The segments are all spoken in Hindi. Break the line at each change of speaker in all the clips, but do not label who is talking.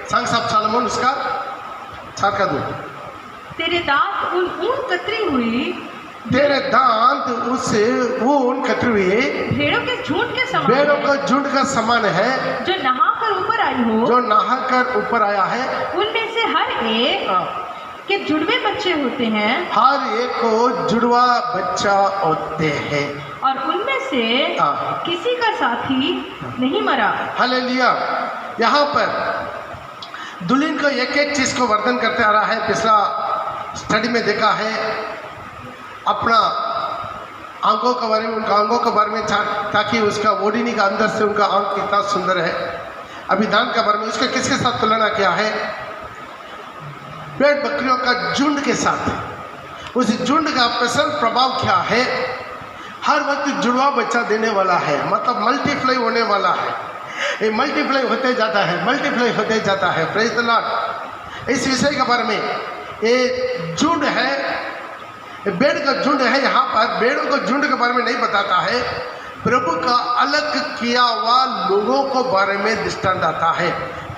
Songs of Solomon उसका 4 का 2।
तेरे दांत ऊन कतरी हुई,
तेरे दांत उससे ऊन कतरी हुई,
भेड़ों के झुंड के समान,
भेड़ों का झुंड का समान है,
जो नहाकर ऊपर आई हो,
जो नहाकर ऊपर आया है।
उनमें से हर एक के जुड़वे बच्चे होते हैं,
हर एक को जुड़वा बच्चा होते हैं,
और उनमें से किसी का साथी नहीं मरा।
हालेलुया। यहाँ पर दुल्हन को एक एक चीज को वर्णन करते आ रहा है। पिछला स्टडी में देखा है अपना आंखों के बारे में, उनका आंखों के बारे में, ताकि उसका ओढ़नी का अंदर से उनका आंख कितना सुंदर है। अभी दान के बारे में उसका किसके साथ तुलना किया है? भेड़ बकरियों का झुंड के साथ। उस झुंड का स्पेशल प्रभाव क्या है? हर वक्त जुड़वा बच्चा देने वाला है, मतलब मल्टीप्लाई होने वाला है। ये मल्टीप्लाई होते जाता है, मल्टीप्लाई होते जाता है। Praise the Lord. इस विषय के बारे में ये झुंड है, भेड़ का झुंड है। यहाँ पर भेड़ों का झुंड के बारे में नहीं बताता है, प्रभु का अलग किया हुआ लोगों को बारे में दृष्टांत आता है।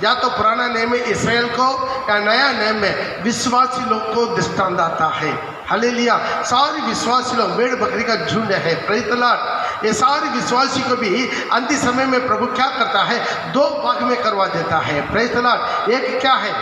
या तो पुराना नेम में इसराइल को, या नया नेम में विश्वासी लोग को दृष्टांत आता है। हालेलुया। सारी विश्वासी लोग भेड़ बकरी का झुंड है। Praise the Lord. ये सारी विश्वासी को भी अंतिम समय में प्रभु क्या करता है? 2 भाग में करवा देता है। Praise the Lord. एक क्या है?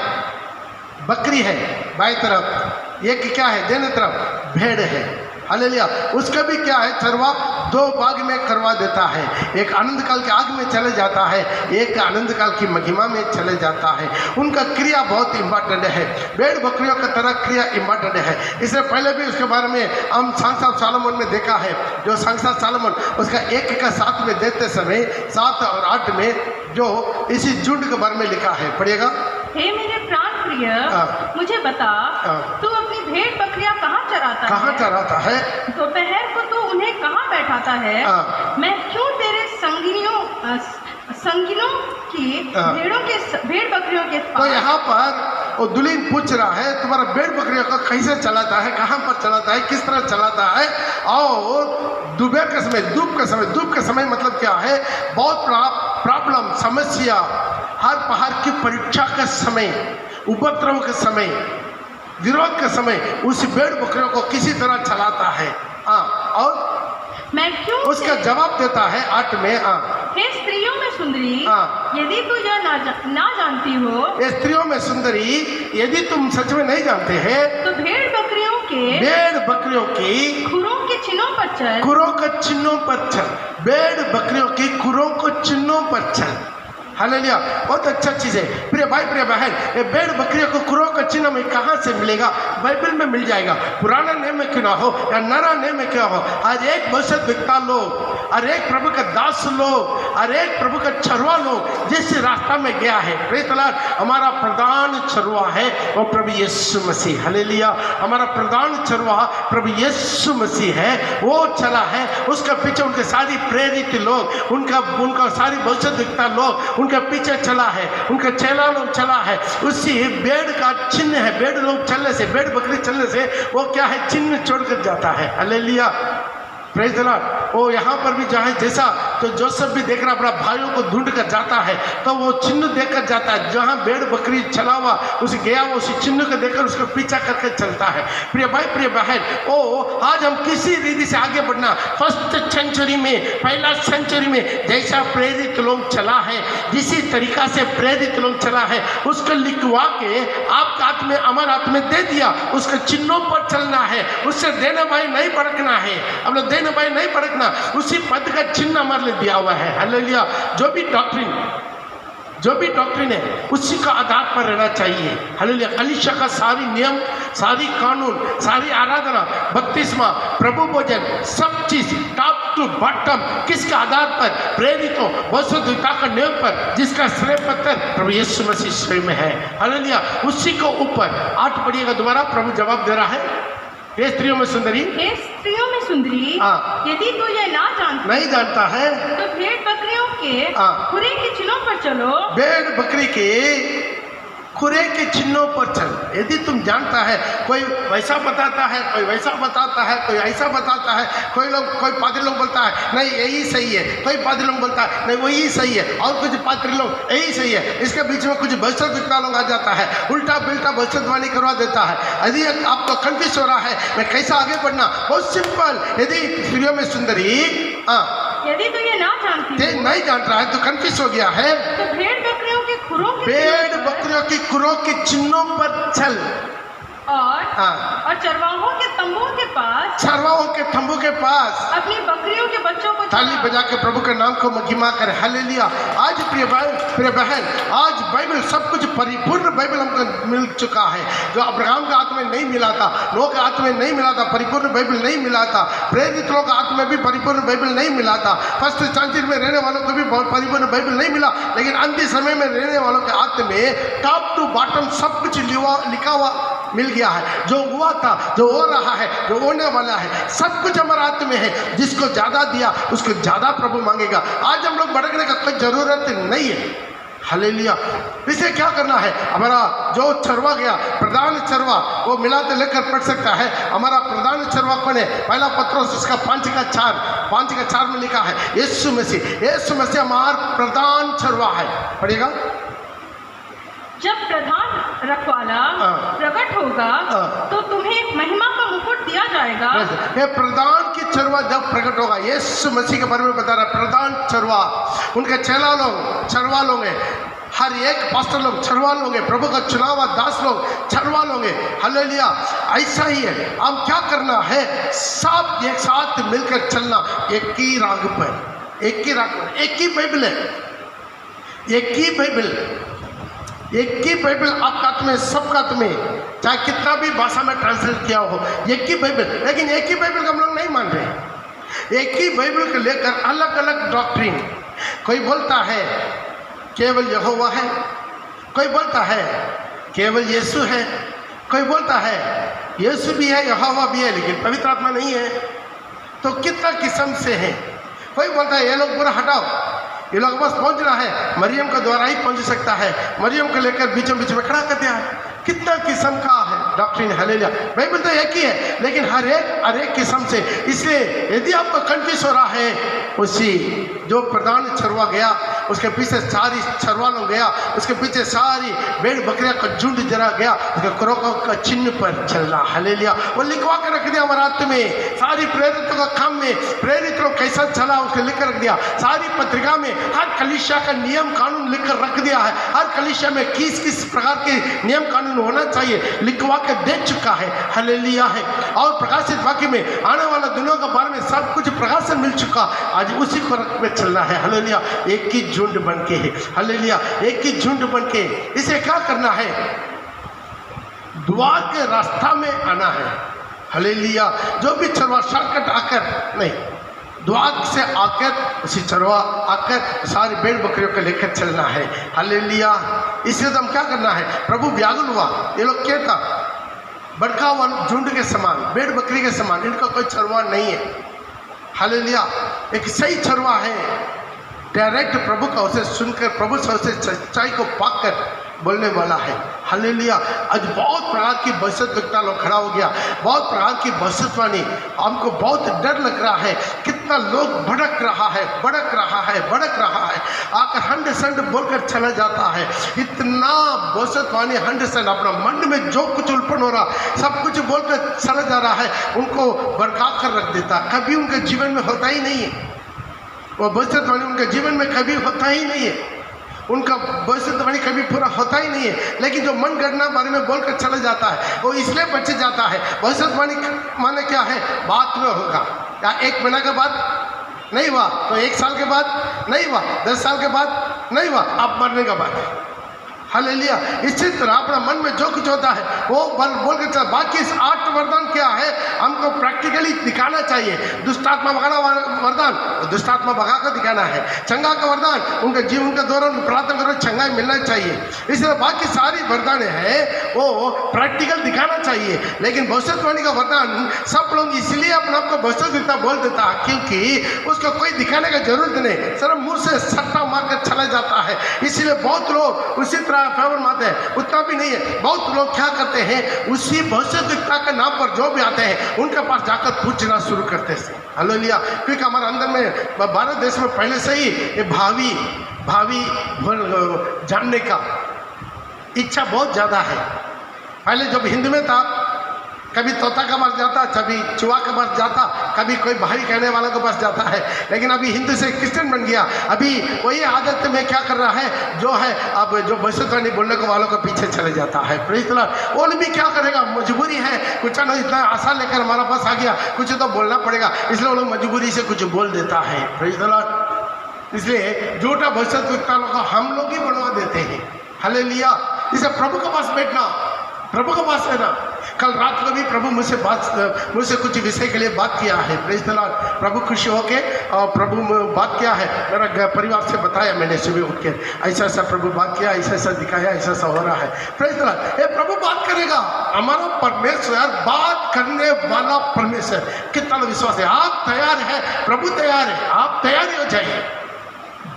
बकरी है बाई तरफ, एक क्या है? दाहिने तरफ भेड़ है। हालेलुया। उसका भी क्या है? चरवा 2 भाग में करवा देता है। एक आनंद काल के आग में चले जाता है, एक आनंद काल की महिमा में चले जाता है। उनका क्रिया बहुत इंपॉर्टेंट है। भेड़ बकरियों की तरह क्रिया इंपॉर्टेंट है। इससे पहले भी उसके बारे में हम सॉन्ग्स ऑफ सॉलोमन में देखा है। जो सॉन्ग्स ऑफ सॉलोमन उसका 1 का 7 में देते समय 7 और 8 में जो इसी झुंड के बारे में लिखा है, पढ़िएगा।
हे मेरे प्राण प्रिय, मुझे बता, तू अपनी भेड़ बकरियां कहाँ चराता
कहाँ
है?
चराता है?
दोपहर को तू उन्हें कहाँ बैठाता है? मैं क्यों तेरे संगिनों की भेड़ बकरियों के पास?
तो यहाँ पर वो दुल्हन पूछ रहा है तुम्हारा भेड़ बकरियों को कैसे चलाता है, कहाँ पर चलाता है, किस तरह चलाता है। और दोपहर के समय, धूप के समय मतलब क्या है? बहुत प्रॉब्लम, समस्या, हर पहाड़ की परीक्षा का समय, उपद्रव के समय, विरोध के समय उस भेड़ बकरियों को किसी तरह चलाता है। और
मैं क्यों
उसका जवाब देता है 8 में।
हे स्त्रियों में सुंदरी, यदि तू यह ना जानती हो,
ये स्त्रियों में सुंदरी यदि तुम सच में नहीं जानते हैं,
तो भेड़ बकरियों की खुरों के चिन्हों पर चल।
खुरों के चिन्हों पर चल। भेड़ बकरियों की खुरों को चिन्हों पर चल। हालेलुया। बहुत अच्छा चीज़ है। प्रिय भाई प्रिय बहन, ये भेड़ बकरियों को खुरों का चिन्ह में कहाँ से मिलेगा? बाइबल में मिल जाएगा। पुराना नेम में क्यों ना हो या नया नेम में क्यों हो, आज एक भविष्यद्वक्ता लोग और एक प्रभु का दास लोग और एक प्रभु का चरवा लोग जिस रास्ता में गया है, प्रेज द लॉर्ड, हमारा प्रधान चरवा है वो प्रभु यीशु मसीह। हालेलुया। हमारा प्रधान चरवा प्रभु यीशु मसीह है। वो चला है, उसका पीछे उनके सारी प्रेरित लोग, उनका सारी भविष्यद्वक्ता लोग उनके पीछे चला है, उनका चेला लोग चला है। उसी भेड़ का चिन्ह है। भेड़ लोग चलने से, भेड़ बकरी चलने से वो क्या है? चिन्ह छोड़कर जाता है। हालेलुया। Praise the Lord. वो यहाँ पर भी जहाँ जैसा तो जोसेफ भी देख रहा अपना भाइयों को ढूंढ कर जाता है, तो वो चिन्ह देखकर जाता है। जहाँ भेड़ बकरी चला हुआ उसे गया, वो उसी चिन्ह को देखकर उसका पीछा करके चलता है। प्रिय भाई प्रिय बहन, ओ आज हम किसी रीति से आगे बढ़ना, फर्स्ट सेंचुरी में, पहला सेंचुरी में जैसा प्रेरित लोग चला है, जिसी तरीका से प्रेरित लोग चला है, उसको लिखवा के आपके हाथ में, हमारे हाथ में दे दिया। उसके चिन्हों पर चलना है, उससे देने भाई नहीं भड़कना है, अपने देने भाई नहीं भड़कना। उसी पद का चिन्ह हमारे लिए दिया हुआ है। हालेलुया। जो भी डॉक्ट्रिन है उसी का आधार पर रहना चाहिए। हालेलुया। कलीसिया का सारी नियम, सारी कानून, सारी आराधना, बपतिस्मा, प्रभु भोजन, सब चीज टॉप टू बॉटम किसके आधार पर? प्रेरितों, भविष्यद्वक्ता का नियम पर, जिसका श्रेय पत्र प्रभु यीशु मसीह स्वयं है। हालेलुया। उसी को ऊपर 8 पढ़िएगा दोबारा। प्रभु जवाब दे रहा है, हे स्त्रियों में सुंदरी,
यदि तू यह
नहीं जानता है,
तो भेड़ बकरियों के खुरे के चिन्हों पर चलो।
भेड़ बकरी के खुरे के चिन्हों पर चल। यदि तुम जानता है कोई वैसा बताता है, कोई वैसा बताता है, कोई ऐसा बताता है, कोई पादरी लोग बोलता है नहीं यही सही है, कोई पादरी लोग बोलता है नहीं वही सही है, और कुछ पादरी लोग यही सही है, इसके बीच में कुछ भविष्यवक्ता लोग आ जाता है, उल्टा बिल्टा भविष्यवाणी करवा देता है। यदि आपको कंफ्यूज हो रहा है मैं कैसा आगे बढ़ना, बहुत सिंपल। यदि प्रियो में सुंदरी
यदि तू ये ना जानती
ते नहीं जान रहा है तो कंफ्यूज हो गया है,
तो भेड़ बकरियों के खुरों के
भेड़ बकरियों की खुरों के चिन्हों पर चल
और चरवाहों के तंबुओं के पास,
चरवाहों के तंबू के पास
अपनी बकरियों के बच्चों को
ताली बजा के प्रभु के नाम को महिमा करे। हालेलुया। आज प्रिय बहन, आज बाइबल सब कुछ परिपूर्ण बाइबल हमको मिल चुका है, जो अब्राहम के हाथ में नहीं मिला था, नोह के हाथ में नहीं मिला था, परिपूर्ण बाइबल नहीं मिला था, प्रेरित लोगों के हाथ में भी परिपूर्ण बाइबल नहीं मिला था, फर्स्ट सेंचुरी में रहने वालों को भी परिपूर्ण बाइबल नहीं मिला, लेकिन अंतिम समय में रहने वालों के हाथ में टॉप टू बॉटम सब कुछ लिखा हुआ मिल गया है। जो हुआ था, जो हो रहा है, जो होने वाला है, सब कुछ हमारे हाथ में है। जिसको ज्यादा दिया उसको ज्यादा प्रभु मांगेगा। आज हम लोग भटकने का कोई जरूरत नहीं है। हालेलुया। इसे क्या करना है, हमारा जो चरवा गया, प्रधान चरवा, वो मिलाते लेकर पढ़ सकता है। हमारा प्रधान चरवा कौन है? पहला पत्रोस उसका 5:4 में लिखा है यीशु मसीह हमारा प्रधान चरवा है। पढ़िएगा।
जब प्रधान रखवाला प्रकट होगा तो तुम्हें महिमा का मुकुट दिया जाएगा।
ये प्रधान की चरवा जब प्रकट होगा, यीशु मसीह के बारे में बता रहा है। प्रधान चरवा, उनके चेला लोग चरवा लोग हैं, हर एक पास्टर लोग चरवा लोग हैं, प्रभु का चुनाव दास लोग चरवा लोग हैं। हालेलुया। ऐसा ही है, हम क्या करना है, सब एक साथ मिलकर चलना, एक ही राग पर, एक ही राग पर, एक ही बाइबल है, एक ही बाइबल, एक ही बाइबल आपका हाथ में, सबका हाथ में, चाहे कितना भी भाषा में ट्रांसलेट किया हो, एक ही बाइबल। लेकिन एक ही बाइबल का हम लोग नहीं मान रहे। एक ही बाइबल को लेकर अलग अलग डॉक्ट्रिन, कोई बोलता है केवल यहोवा है, कोई बोलता है केवल यीशु है, कोई बोलता है यीशु भी है यहोवा भी है लेकिन पवित्र आत्मा नहीं है। तो कितना किस्म से है। कोई बोलता है ये लोग पूरा हटाओ, ये लोग बस पहुंचना है, मरियम के द्वारा ही पहुंच सकता है, मरियम को लेकर बीचों बीच में खड़ा कर दिया। कितना किस्म का है डॉक्ट्रिन। हालेलुया। बाइबल तो एक ही है, लेकिन हर एक किस्म से। इसलिए यदि आपको कंफ्यूज हो रहा है, उसी जो प्रधान चरवा गया उसके पीछे सारी चरवा लोग गया, उसके पीछे सारी भेड़ बकरियां का झुंड जरा गया, उसके क्रोकों का चिन्ह पर चलना। हालेलुया। वो लिखवा कर रख दिया हमारे हाथ में, सारी प्रेरितों का काम में प्रेरित लोग कैसा चला उसको लिख कर रख दिया, सारी पत्रिका में हर कलीसिया का नियम कानून लिख कर रख दिया है, हर कलीसिया में किस किस प्रकार के नियम कानून होना चाहिए लिखवा के दे चुका है। हालेलुया है। और प्रकाशित वाक्य में आने वाला दिनों के बारे में सब कुछ प्रकाशन मिल चुका, आज उसी को रख में चलना है। हालेलुया। एक ही झुंड बन के है। हालेलुया। एक ही झुंड बन के इसे क्या करना है, द्वार के रास्ता में आना है। हालेलुया। जो भी चरवा शॉर्टकट आकर नहीं, द्वार से आकर उसी चरवा आकर सारी भेड़ बकरियों को लेकर चलना है। हालेलुया। इसलिए तो हम क्या करना है, प्रभु व्याकुल हुआ, ये लोग क्या था, बड़का हुआ झुंड के समान, भेड़ बकरी के समान, इनका कोई चरवा नहीं है। हालेलुया। एक सही चरवा है, डायरेक्ट प्रभु का उसे सुनकर, प्रभु से उसे सच्चाई को पाकर बोलने वाला है। हालेलुया। आज बहुत प्रकार की भविष्यवक्ता लोग खड़ा हो गया, बहुत प्रकार की भविष्यवाणी, हमको बहुत डर लग रहा है, कितना लोग भड़क रहा है आकर 100% बोलकर चला जाता है। इतना भविष्यवाणी 100% अपना मन में जो कुछ उल्पन हो रहा सब कुछ बोलकर चला जा रहा है, उनको भड़का कर रख देता। कभी उनके जीवन में होता ही नहीं है, वो भविष्यवाणी उनके जीवन में कभी होता ही नहीं है, उनका भविष्यवाणी कभी पूरा होता ही नहीं है। लेकिन जो मन गणना बारे में बोलकर चला जाता है वो इसलिए बच जाता है। भविष्यवाणी माने क्या है, बात में होगा, या 1 महीना के बाद नहीं हुआ तो 1 साल के बाद नहीं हुआ, 10 साल के बाद नहीं हुआ, आप मरने के बाद। हालेलुया। इसी तरह अपना मन में जो कुछ होता है वो बोल के चल। बाकी इस 8 वरदान क्या है, हमको प्रैक्टिकली दिखाना चाहिए। दुष्टात्मा भगाना वरदान, दुष्टात्मा भगा कर दिखाना है। चंगा का वरदान, उनके जीवन के दौरान प्रार्थना करो चंगाई मिलना चाहिए। इसलिए बाकी सारी वरदान है वो प्रैक्टिकल दिखाना चाहिए। लेकिन भविष्यवाणी का वरदान सब लोग इसलिए अपने आप को भविष्यवक्ता बोल देता है क्योंकि उसको कोई दिखाने का जरूरत नहीं, सिर्फ मुंह से सट्टा मार कर चला जाता है। इसलिए बहुत लोग उसी तरह फेवर मानते हैं, उतना भी नहीं है। बहुत लोग क्या करते हैं, उसी भविष्यद्वक्ता के नाम पर जो भी आते हैं उनके पास जाकर पूछना शुरू करते हैं। हालेलुया। क्योंकि हमारे अंदर में भारत देश में पहले से ही ये भावी जानने का इच्छा बहुत ज़्यादा है। पहले जब हिंदी में था, कभी तोता के पास जाता, कभी चूहा के पास जाता, कभी कोई भाई कहने वाला के पास जाता है, लेकिन अभी हिंदू से क्रिश्चियन बन गया। अभी वही आदत में क्या कर रहा है, जो है अब जो भविष्यवाणी बोलने को वालों के पीछे चले जाता है। Praise the Lord. वो भी क्या करेगा, मजबूरी है, कुछ ना इतना आशा लेकर हमारा पास आ गया, कुछ तो बोलना पड़ेगा, इसलिए वो लोग मजबूरी से कुछ बोल देता है। Praise the Lord. इसलिए झूठा भविष्यद्वक्ता को हम लोग ही बनवा देते हैं। हालेलुया। इसे प्रभु के पास बैठना, प्रभु के पास रहना। कल रात को भी प्रभु मुझसे कुछ विषय के लिए बात किया है। Praise the Lord. प्रभु खुश होके और प्रभु बात किया है, मेरा परिवार से बताया मैंने सुबह उठ के, ऐसा ऐसा प्रभु बात किया, ऐसा ऐसा दिखाया, ऐसा ऐसा हो रहा है। Praise the Lord. ये प्रभु बात करेगा, हमारा परमेश्वर बात करने वाला परमेश्वर। कितना विश्वास है, आप तैयार है, प्रभु तैयार है, आप तैयार हो जाइए।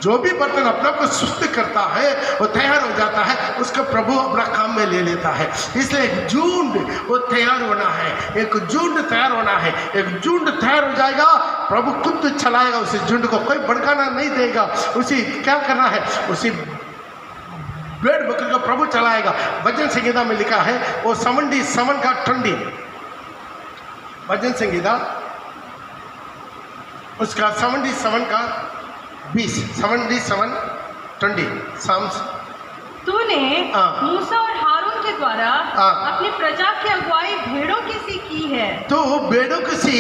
जो भी बर्तन अपने को सुस्त करता है वो तैयार हो जाता है, उसको प्रभु अपना काम में ले लेता है। इसलिए एक झुंड वो तैयार होना है, एक झुंड तैयार होना है। एक झुंड तैयार हो जाएगा, प्रभु खुद चलाएगा उस झुंड को, कोई भड़काना नहीं देगा। उसी क्या करना है, उसी भेड़ बकरी को प्रभु चलाएगा। भजन संगीता में लिखा है, वो 77 का 20, भजन संगीता उसका 77 का 20, 77:20 साम्स।
तूने मूसा और हारून के द्वारा अपनी प्रजा की अगुवाई भेड़ों की सी की है।
तो भेड़ों की सी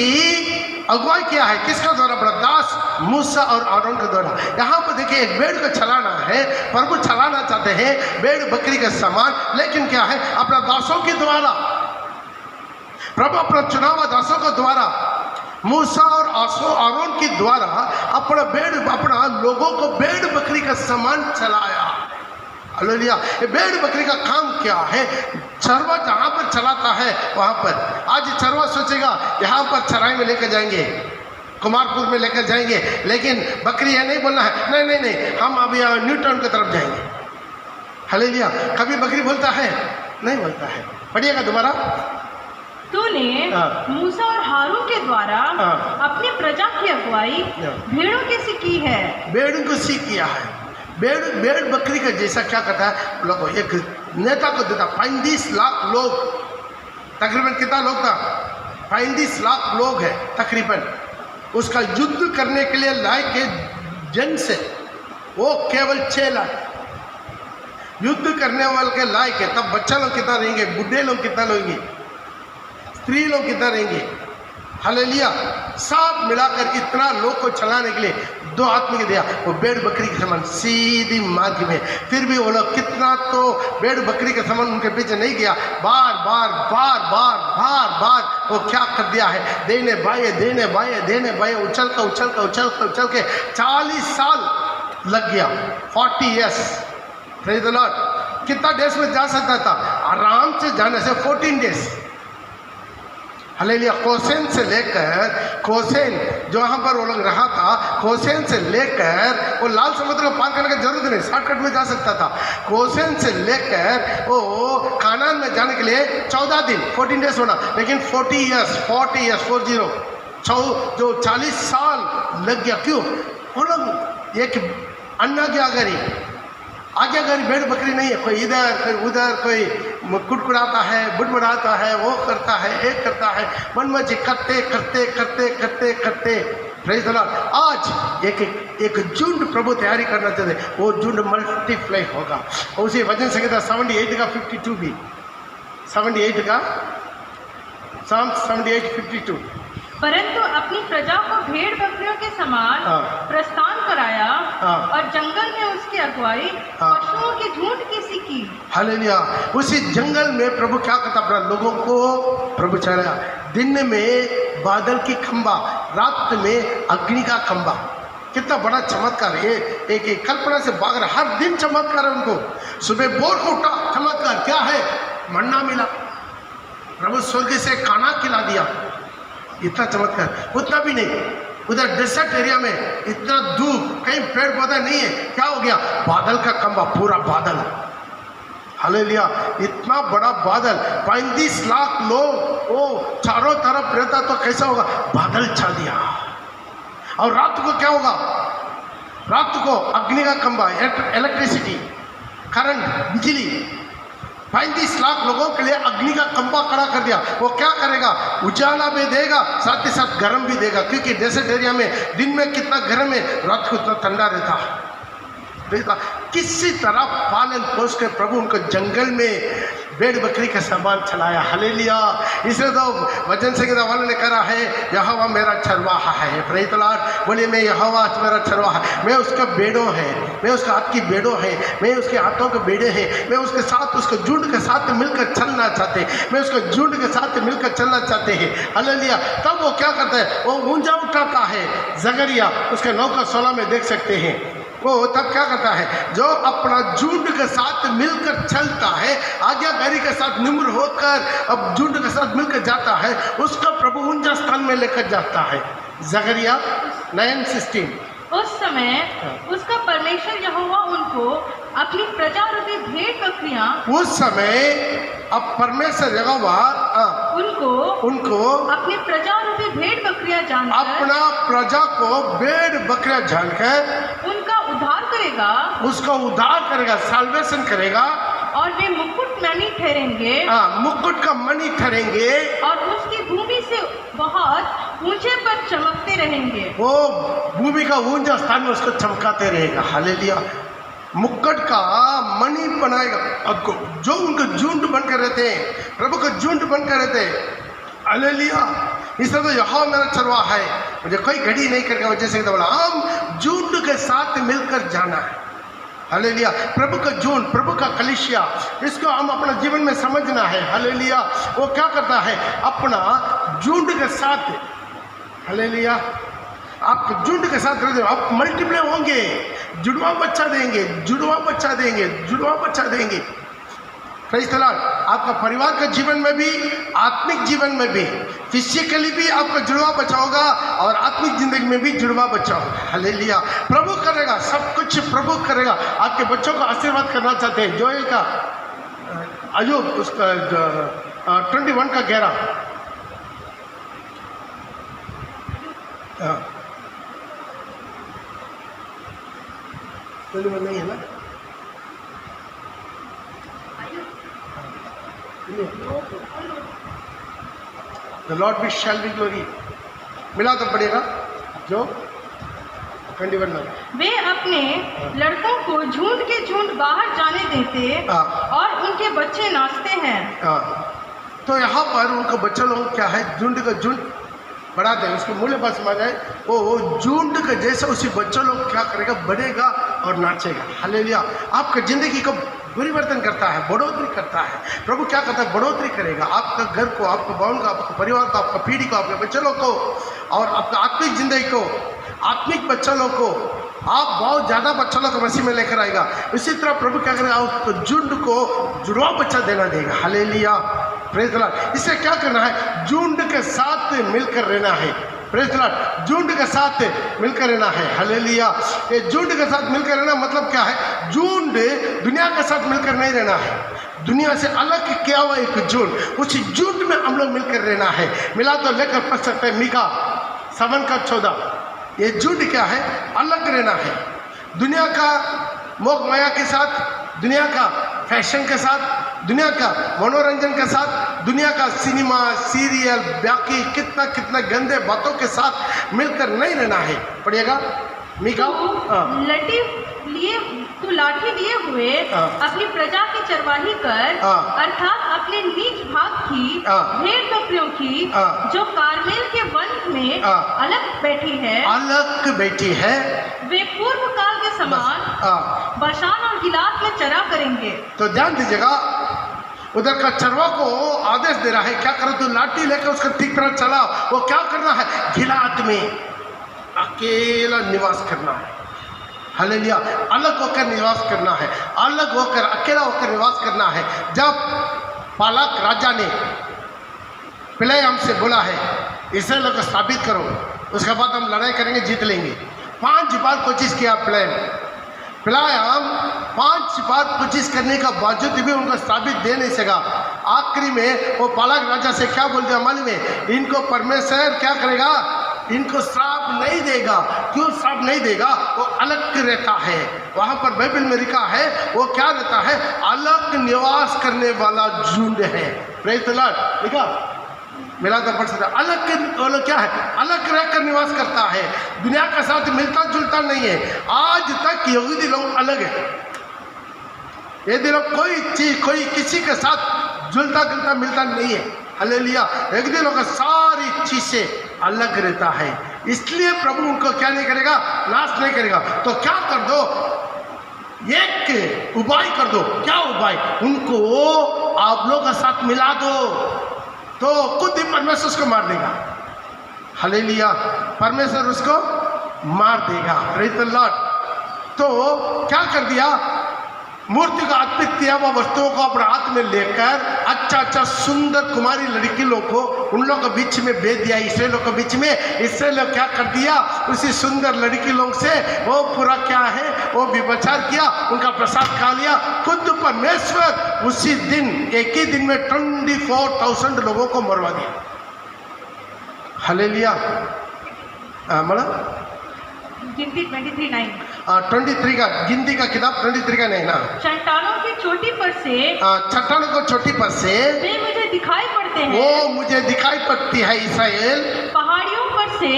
अगुवाई किया है, किसका द्वारा? दास मूसा और हारून के द्वारा। यहाँ पर देखिए, एक भेड़ को चलाना है, प्रभु चलाना चाहते हैं भेड़ बकरी के समान, लेकिन क्या है, अपना दासों के द्वारा। प्रभु अपना चुनाव दासों के द्वारा, मूसा और आरोन के द्वारा अपना लोगों को भेड़ बकरी का समान चलाया। हालेलुया। भेड़ बकरी का काम क्या है? चरवा जहाँ पर चलाता है वहाँ पर। आज चरवा सोचेगा यहाँ पर चराई में लेकर जाएंगे, कुमारपुर में लेकर जाएंगे, लेकिन बकरी है नहीं बोलना है, नहीं नहीं नहीं, हम अभी न्यू टाउन की तरफ जाएंगे। हालेलुया। कभी बकरी बोलता है? नहीं बोलता है। पढ़िएगा दोबारा।
तूने मूसा और हारून के द्वारा अपनी प्रजा की अगुवाई भेड़ों की सी की है। भेड़ों को सी किया है। भेड़ बकरी का जैसा क्या करता है, लोग एक नेता को देता। 35 लाख लोग, तकरीबन कितना लोग था? 35 लाख लोग है तकरीबन। उसका युद्ध करने के लिए लायक है जंग से, वो केवल 6 लाख युद्ध करने वाले के लायक है। तब बच्चा लोग कितना रहेंगे, बुढ़े लोग कितना रहेंगे, स्त्री लोग कितना रहेंगे। हालेलुया। सब मिलाकर इतना लोग को चलाने के लिए 2 आदमी के दिया। वो भेड़ बकरी के समान सीधी मार्ग में, फिर भी वो लोग कितना तो भेड़ बकरी के समान उनके पीछे नहीं गया। बार बार बार बार बार बार वो क्या कर दिया है, देने बाएं देने बाएं देने बाएं, उछल कर उछल कर उछल कर उछल के 40 साल लग गया। 40 years। Praise the Lord. कितना डेज में जा सकता था? आराम से जाने से 14 days। हालेलुया। कोसेन से लेकर, कोसेन जो यहाँ पर वो लोग रहा था, कोसेन से लेकर वो लाल समुद्र को पार करने की जरूरत नहीं, शॉर्टकट में जा सकता था। कोसेन से लेकर वो कानान में जाने के लिए 14 दिन 14 डेज होना, लेकिन 40 years जो 40 साल लग गया। क्यों? वो लोग एक आज्ञाकारी भेड़ बकरी नहीं है। कोई इधर कोई उधर, कोई कुड़कुड़ाता है, बुड़बुड़ाता है, वो करता है, एक करता है, मनमर्जी करते करते करते करते करते। Praise the Lord. आज एक झुंड प्रभु तैयारी करना चाहते, वो झुंड मल्टीप्लाई होगा। उसी वचन संहिता 78 का 52 भी, 78 का Psalm 78:52। परंतु अपनी प्रजा को भेड़ बकरियों के समान प्रस्थान कराया और जंगल में उसकी अगुवाई पशुओं की झुंड की सी की। हालेलुया।
उसी जंगल में प्रभु क्या करता, अपना लोगों को प्रभु चलाया। दिन में बादल की खंबा, रात में अग्नि का खंबा। कितना बड़ा चमत्कार है। एक कल्पना से भाग रहा, हर दिन चमत्कार है उनको। सुबह भोर को उठा, चमत्कार क्या है? मन्ना मिला, प्रभु स्वर्ग से खाना खिला दिया। इतना चमत्कार। उतना भी नहीं, उधर डेजर्ट एरिया में इतना धूप, कहीं पेड़ पौधा नहीं है, क्या हो गया? बादल का खंबा, पूरा बादल। हालेलुया। इतना बड़ा बादल, 35 लाख लोग, वो चारों तरफ रहता तो कैसा होगा? बादल छा दिया। और रात को क्या होगा? रात को अग्नि का खंभा, इलेक्ट्रिसिटी, करंट, बिजली, 35 लाख लोगों के लिए अग्नि का खंभा खड़ा कर दिया। वो क्या करेगा? उजाला भी देगा, साथ ही साथ गर्म भी देगा, क्योंकि डेजर्ट एरिया में दिन में कितना गर्म है, रात को इतना ठंडा रहता। किसी तरह पालन पोष के प्रभु उनको जंगल में भेड़ बकरी का सामान चलाया। हालेलुया। इसलिए तो वचन संहिता वाले ने कहा है, यहोवा मेरा चरवाहा है। Praise the Lord. बोलिए, मैं यहोवा मेरा चरवाहा, मैं उसका बेड़ों है, मैं उसका हाथ की बेड़ों है, मैं उसके हाथों के बेड़े हैं, मैं उसके साथ, उसके झुंड के साथ मिलकर चलना चाहते, मैं उसके झुंड के साथ मिलकर चलना चाहते हैं। हालेलुया। तब वो क्या करता है? वो ऊंचा उठाता है। जकरिया उसके 9:16 में देख सकते हैं। वो तब क्या करता है? जो अपना झुंड के साथ मिलकर चलता है, आज्ञाकारी के साथ निम्र होकर अब झुंड के साथ मिलकर जाता है, उसका प्रभु ऊंचा स्थान में लेकर जाता है। जकरिया 9:16।
उस समय उसका परमेश्वर यहोवा उनको अपनी प्रजा रूपी भेड़ बकरियां,
उस समय अब परमेश्वर यहोवा उनको
अपनी प्रजा रूपी भेड़ बकरियां जानकर,
अपना प्रजा को भेड़ बकरियां जानकर
उनका उद्धार करेगा,
उसका उद्धार करेगा, साल्वेशन करेगा,
और वे मुकुट मणि ठहरेंगे,
मुकुट का मणि ठहरेंगे,
और उसकी भूमि से बहुत ऊंचे पर चमकते रहेंगे।
वो भूमि का ऊंचा स्थान में उसको चमकाते रहेगा। हालेलुया। मुकुट का मणि बनाएगा। अब जो उनके झुंड बनकर रहते हैं, प्रभु का झुंड बनकर रहते हैं। हालेलुया। इसलिए तो यहोवा मेरा चरवाहा है, मुझे कोई घड़ी नहीं करेगा। जैसे बोला, हम झुंड के साथ मिलकर जाना है। हालेलुया। प्रभु का झुंड, प्रभु का कलीसिया, इसको हम अपना जीवन में समझना है। हालेलुया। वो क्या करता है? अपना झुंड के साथ, हालेलुया, आप झुंड के साथ रहते हो, आप मल्टीप्लाई होंगे, जुड़वा बच्चा देंगे, जुड़वा बच्चा देंगे, जुड़वा बच्चा देंगे। Praise the Lord. आपका परिवार के जीवन में भी, आत्मिक जीवन में भी, फिजिकली भी आपका जुड़वा बच्चा होगा और आत्मिक जिंदगी में भी जुड़वा बच्चा होगा। हालेलुया। प्रभु करेगा, सब कुछ प्रभु करेगा। आपके बच्चों को आशीर्वाद करना चाहते हैं। जोएल का अयूब उसका 21 का 11, नहीं है ना? The Lord be shall be glory। मिला तो पड़ेगा जो 21 में।
वे अपने लड़कों को झुंड के झुंड बाहर जाने देते और उनके बच्चे नाचते हैं।
तो यहाँ पर उनका बच्चा लोग क्या है? झुंड का झुंड बढ़ाते हैं। उसको मूल्य बात समझ आए, वो झुंड का जैसा उसी बच्चों लोग क्या करेगा? बढ़ेगा और नाचेगा। हालेलुया। आपका जिंदगी को परिवर्तन करता है, बढ़ोतरी करता है। प्रभु क्या करता है? बढ़ोतरी करेगा आपका घर को, आपका भवन को, आपका परिवार को, आपका पीढ़ी को, आपके बच्चों लोग को, और आपका आत्मिक जिंदगी को, आत्मिक बच्चों लोग को, आप बहुत ज़्यादा बच्चों लोग को मसीह में लेकर आएगा। इसी तरह प्रभु क्या करेगा? उसको झुंड को जुड़वा बच्चा देना देगा। हालेलुया। Praise the Lord. इससे क्या करना है? झुंड के साथ मिलकर रहना है। Praise the Lord. झुंड के साथ मिलकर रहना है। हालेलुया। ये झुंड के साथ मिलकर रहना मतलब क्या है? झुंड दुनिया के साथ मिलकर नहीं रहना है, दुनिया से अलग किया हुआ एक झुंड, उस झुंड में हम लोग मिलकर रहना है। मिला तो लेकर पढ़ सकते हैं मीका 7 का 14। ये झुंड क्या है? अलग रहना है। दुनिया का मोह माया के साथ, दुनिया का फैशन के साथ, दुनिया का मनोरंजन के साथ, दुनिया का सिनेमा, सीरियल, बाकी कितना कितना गंदे बातों के साथ मिलकर नहीं रहना है। पढ़िएगा मीका।
तू लाठी लिए हुए अपनी प्रजा की चरवाही कर, अर्थात अपने नीच भाग की भेड़ बकरियों की, जो कारमेल के वन में अलग बैठी है, वे पूर्व काल के समान बशान और गिलाद में चरा करेंगे। तो
ध्यान दीजिएगा, उधर का चरवा को आदेश दे रहा है, क्या करो? तो लाठी लेकर उसका ठीक तरह चला। वो क्या करना है? गिलाद में अकेला निवास करना है। हालेलुया। अलग होकर निवास करना है, अलग होकर, अकेला होकर निवास करना है। जब बालाक राजा ने बिलाम से बोला है, इस्राएल को स्थापित करो, उसके बाद हम लड़ाई करेंगे, जीत लेंगे। 5 बार कोशिश किया बिलाम, बिलायाम 5 बार कोशिश करने का बावजूद भी उनको साबित दे नहीं सका। आखिरी में वो बालाक राजा से क्या बोल दिया मालूम है? इनको परमेश्वर क्या करेगा? इनको श्राप नहीं देगा। क्यों श्राप नहीं देगा? वो अलग रहता है। वहाँ पर बाइबल में लिखा है वो क्या रहता है? अलग निवास करने वाला झुंड है। Praise the Lord. लिखा मिला तो पढ़ सकता। अलग के लोग क्या है? अलग रहकर निवास करता है, दुनिया के साथ मिलता जुलता नहीं है। आज तक यहूदी लोग अलग है। यदि लोग कोई किसी के साथ जुलता जुलता मिलता नहीं है। हालेलुया। यहूदी लोग सारी चीजें अलग रहता है, इसलिए प्रभु उनको क्या नहीं करेगा? नाश नहीं करेगा। तो क्या कर दो? एक उपाय कर दो। क्या उपाय? उनको आप लोग के साथ मिला दो तो खुद ही परमेश्वर उसको मार देगा। हालेलुया। परमेश्वर उसको मार देगा। Praise the Lord. तो क्या कर दिया? मूर्ति को अर्पित किया हुआ वस्तुओं को अपने हाथ में लेकर अच्छा सुंदर कुमारी लड़की लोग को उन लोग के बीच में भेज दिया, इसराइलियों के बीच में। इसराइल लोग क्या कर दिया? उसी सुंदर लड़की लोग से वो पूरा क्या है? वो व्यभिचार किया, उनका प्रसाद खा लिया। खुद परमेश्वर उसी दिन एक ही दिन में 24,000 लोगों को मरवा दिया। हालेलुया। मतलब
गिनती 23:9
23 का गिनती का किताब 23 का नहीं ना।
चट्टानों की चोटी पर से
चट्टानों को चोटी पर से
वे मुझे दिखाई पड़ते हैं।
वो मुझे दिखाई पड़ती है। इसराइल
पहाड़ियों पर से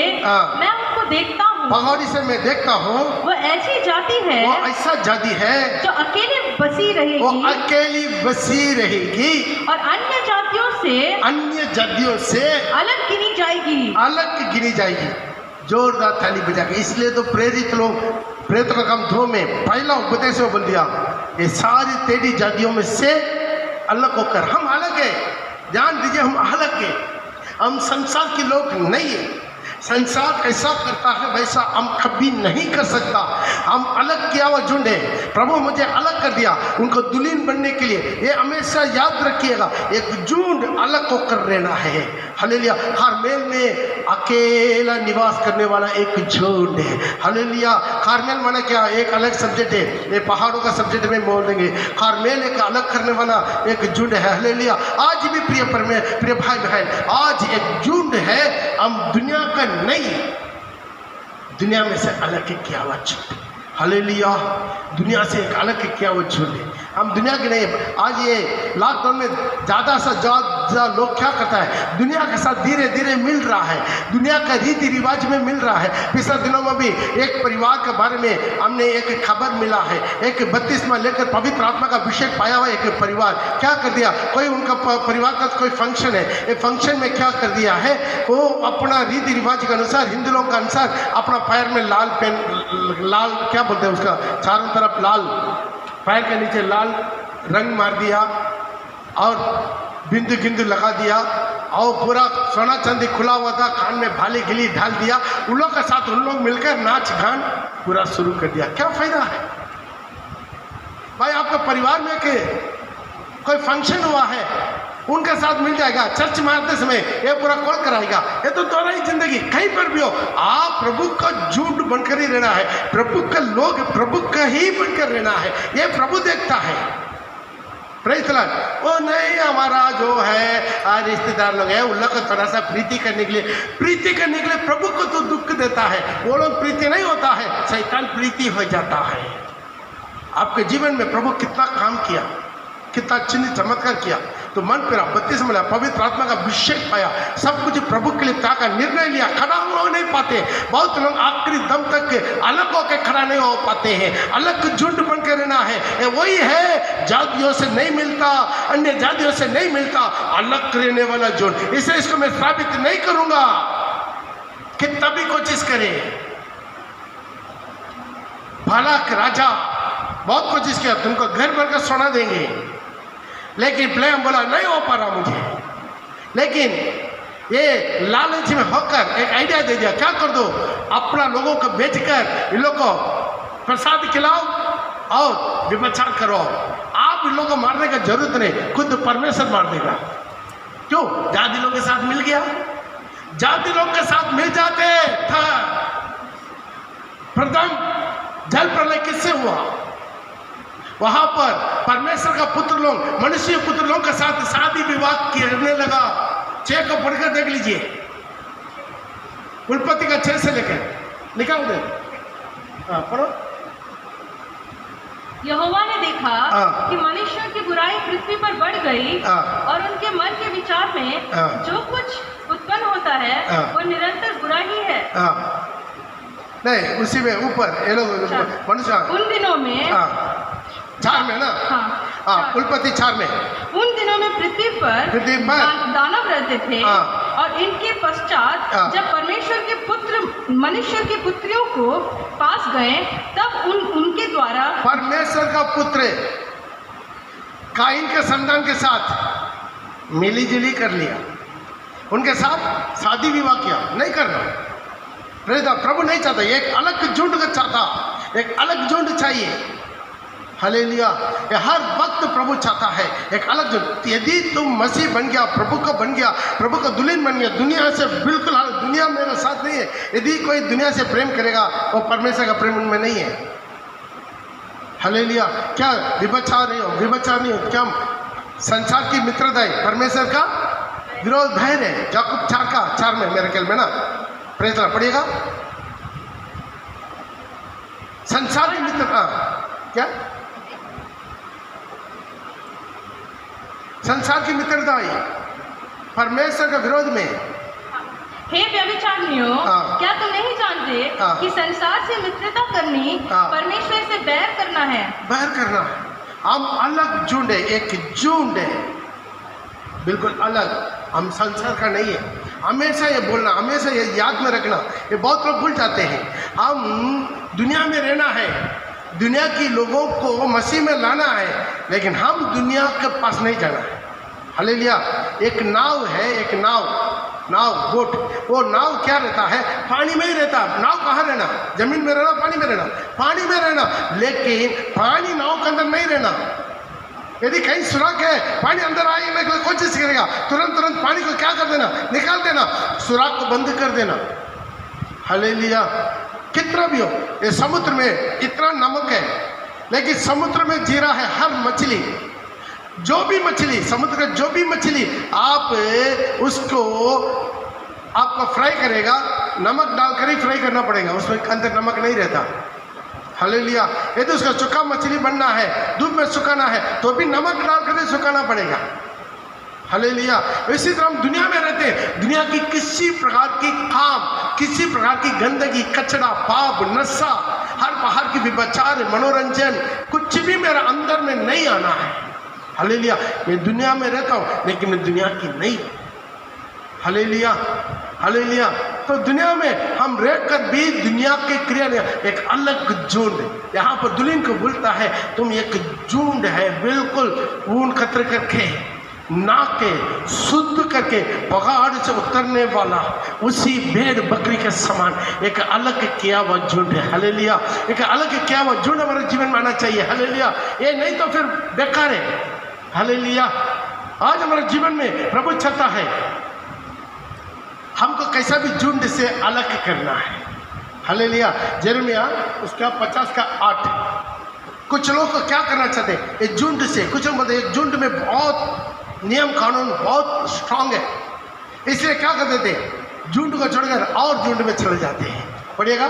मैं उनको देखता हूँ।
पहाड़ी से मैं देखता हूँ।
वो ऐसी जाति है,
वो ऐसा जाति है
जो अकेले बसी रहेगी,
वो अकेली बसी रहेगी
और अन्य जातियों से
अलग गिनी जाएगी। जोरदार ताली बजा के। इसलिए तो प्रेरित लोग प्रेरित का काम 2 में पहला उपदेश में बोल दिया, ये सारी तेरी जातियों में से अलग होकर हम अलग है। ध्यान दीजिए, हम अलग है। हम संसार के लोग नहीं है। संसार कैसा करता है वैसा हम कभी नहीं कर सकता। हम अलग किया हुआ झुंड है। प्रभु मुझे अलग कर दिया उनको दुल्हन बनने के लिए। ये हमेशा याद रखिएगा, एक झुंड अलग होकर रहना है। हालेलुया। कार्मेल में अकेला निवास करने वाला एक झुंड है। हालेलुया। कार्मेल माने क्या? एक अलग सब्जेक्ट है। ये पहाड़ों का सब्जेक्ट में बोल देंगे। कार्मेल एक अलग करने वाला एक झुंड है। हालेलुया। आज भी प्रिय भाई बहन, आज एक झुंड है। हम दुनिया का नहीं, दुनिया में से अलग किया हुआ झुंड। हालेलुया। दुनिया से एक अलग किया हुआ झुंड है। हम दुनिया के नहीं। आज ये लॉकडाउन में ज़्यादा से ज़्यादा लोग क्या करता है? दुनिया के साथ धीरे धीरे मिल रहा है, दुनिया का रीति रिवाज में मिल रहा है। पिछले दिनों में भी एक परिवार के बारे में हमने एक खबर मिला है। एक 32वां लेकर पवित्र आत्मा का अभिषेक पाया हुआ एक परिवार क्या कर दिया? कोई उनका परिवार का कोई फंक्शन है, एक फंक्शन में क्या कर दिया है? वो अपना रीति रिवाज के अनुसार, हिंदू लोगों के अनुसार अपना पैर में लाल क्या बोलते हैं उसका, चारों तरफ लाल, पैर के नीचे लाल रंग मार दिया और बिंदु गिंदु लगा दिया और पूरा सोना चांदी खुला हुआ था, कान में भाली गिली ढाल दिया। उन लोग के साथ उन लोग मिलकर नाच गान पूरा शुरू कर दिया। क्या फायदा है भाई? आपका परिवार में के कोई फंक्शन हुआ है, उनके साथ मिल जाएगा, चर्च मारते समय ये पूरा कौन कराएगा? ये तो दोनों ही जिंदगी कहीं पर भी हो, आप प्रभु का झूठ बनकर ही रहना है। प्रभु का लोग प्रभु का ही बनकर रहना है। ये प्रभु देखता है। Praise the Lord. वो नहीं हमारा जो है रिश्तेदार लोग हैं उन लोग को थोड़ा सा प्रीति करने के लिए प्रभु को तो दुख देता है। वो लोग प्रीति नहीं होता है, शैतान प्रीति हो जाता है। आपके जीवन में प्रभु कितना काम किया, कितना चिन्ह चमत्कार किया, तो मन पर बत्तीस मिला, पवित्र आत्मा का अभिषेक पाया, सब कुछ प्रभु के लिए त्याग का निर्णय लिया। खड़ा हो नहीं पाते, बहुत लोग आखिरी दम तक अलग होकर खड़ा नहीं हो पाते हैं। अलग झुंड बन के रहना है। वही है जातियों से नहीं मिलता, अन्य जातियों से नहीं मिलता, अलग रहने वाला झुंड। इसे इसको मैं साबित नहीं करूंगा, कितना भी कोशिश करे। बालाक राजा बहुत कोशिश किया, तुमको घर भर कर सोना देंगे, लेकिन बिलाम बोला नहीं हो पा रहा मुझे। लेकिन ये लालच में होकर एक आइडिया दे दिया, क्या कर दो, अपना लोगों को बेचकर इन लोग को प्रसाद खिलाओ और व्यभिचार करो। आप इन लोगों को मारने का जरूरत नहीं, खुद परमेश्वर मार देगा। क्यों? जाति लोग के साथ मिल गया, जाति लोग के साथ मिल जाते था। प्रथम जल प्रलय किससे हुआ? वहां पर परमेश्वर का पुत्र लोग मनुष्य पुत्र लोग के साथ शादी विवाह करने लगा। 6 को पढ़कर देख लीजिए, उत्पत्ति का 6 से लेकर निकाल दे। पढ़ो।
यहोवा ने देखा कि मनुष्यों की बुराई पृथ्वी पर बढ़ गई और उनके मन के विचार में जो कुछ उत्पन्न होता है वो निरंतर बुरा ही है।
नहीं, उसी में ऊपर ये लोग मनुष्य
उन दिनों में
4 में ना, उत्पत्ति 4 में
उन दिनों में पृथ्वी पर दानव रहते थे और इनके पश्चात जब परमेश्वर के पुत्र मनुष्य की पुत्रियों को पास गए तब उनके द्वारा
परमेश्वर का पुत्र काइन के संतान के साथ मिली जुली कर लिया, उनके साथ शादी विवाह किया। नहीं करना, प्रभु नहीं चाहता। एक अलग झुंड का चाहता, एक अलग झुंड चाहिए। हालेलुया। ये हर वक्त प्रभु चाहता है एक अलग झुंड। यदि तुम मसीह बन गया, प्रभु का बन गया, प्रभु का दुल्हन बन गया, दुनिया से बिल्कुल, दुनिया मेरा साथ नहीं है। यदि कोई दुनिया से प्रेम करेगा वो परमेश्वर का प्रेम उनमें नहीं है। हालेलुया। क्या विभचार नहीं हो, विभचार नहीं हो, क्या संसार की मित्रता है, परमेश्वर का विरोध भय है। याकूब 4 में मेरे ख्याल में ना, प्रेरणा पड़ेगा। संसार की मित्रता क्या? संसार की मित्रता है परमेश्वर के विरोध में।
हे व्यभिचारियों, क्या तुम नहीं जानते कि संसार से मित्रता करनी परमेश्वर से बैर करना है?
बैर करना है। हम अलग झुंड है, एक झुंड है बिल्कुल अलग। हम संसार का नहीं है। हमेशा ये बोलना, हमेशा ये याद में रखना। ये बहुत लोग भूल जाते हैं। हम दुनिया में रहना है, दुनिया की लोगों को मसीह में लाना है, लेकिन हम दुनिया के पास नहीं जाना है। हालेलुया। एक नाव है, एक नाव बोट। वो नाव क्या रहता है? पानी में ही रहता। नाव कहाँ रहना? जमीन में रहना, पानी में रहना? पानी में रहना। लेकिन पानी नाव के अंदर नहीं रहना। यदि कहीं सुराख है, पानी अंदर आने की कोशिश करेगा, तुरंत पानी को क्या कर देना? निकाल देना, सुराख को बंद कर देना। हालेलुया। कितना भी हो, ये समुद्र में इतना नमक है, लेकिन समुद्र में जी रहा है हर मछली, जो भी मछली, समुद्र का जो भी मछली आप उसको आपको फ्राई करेगा, नमक डालकर ही फ्राई करना पड़ेगा, उसमें अंदर नमक नहीं रहता। हालेलुया। यदि उसका सूखा मछली बनना है, धूप में सुखाना है, तो भी नमक डालकर ही सुखाना पड़ेगा। हालेलुया। इसी तरह हम दुनिया में रहते हैं। दुनिया की किसी प्रकार की काम, किसी प्रकार की गंदगी, कचरा, पाप, नशा, हर बाहर की विचार, मनोरंजन, कुछ भी मेरे अंदर में नहीं आना है। हालेलुया। मैं दुनिया में रहता हूँ, लेकिन मैं दुनिया की नहीं। हालेलुया। हालेलुया। तो दुनिया में हम रहकर भी दुनिया के क्रिया नहीं, एक अलग झुंड। यहाँ पर दुल्हन को बोलता है तुम एक झुंड है, बिल्कुल ऊन कतर करके, नाके शुद्ध करके, पहाड़ से उतरने वाला, उसी भेड़ बकरी के समान एक अलग किया हुआ झुंड है। हालेलुया। एक अलग किया हुआ झुंड हमारे जीवन में आना चाहिए। हालेलुया। ये नहीं तो फिर बेकार है। हालेलुया। आज हमारे जीवन में प्रभु चाहता है हमको कैसा भी झुंड से अलग करना है। हालेलुया। यिर्मयाह उसका 50 का 8। कुछ लोग को क्या करना चाहते हैं? एक झुंड से, कुछ लोग बोलते एक झुंड में बहुत नियम कानून बहुत स्ट्रांग है, इसलिए क्या कर देते हैं? झुंड को छोड़कर और झुंड में चले जाते हैं। पढ़िएगा।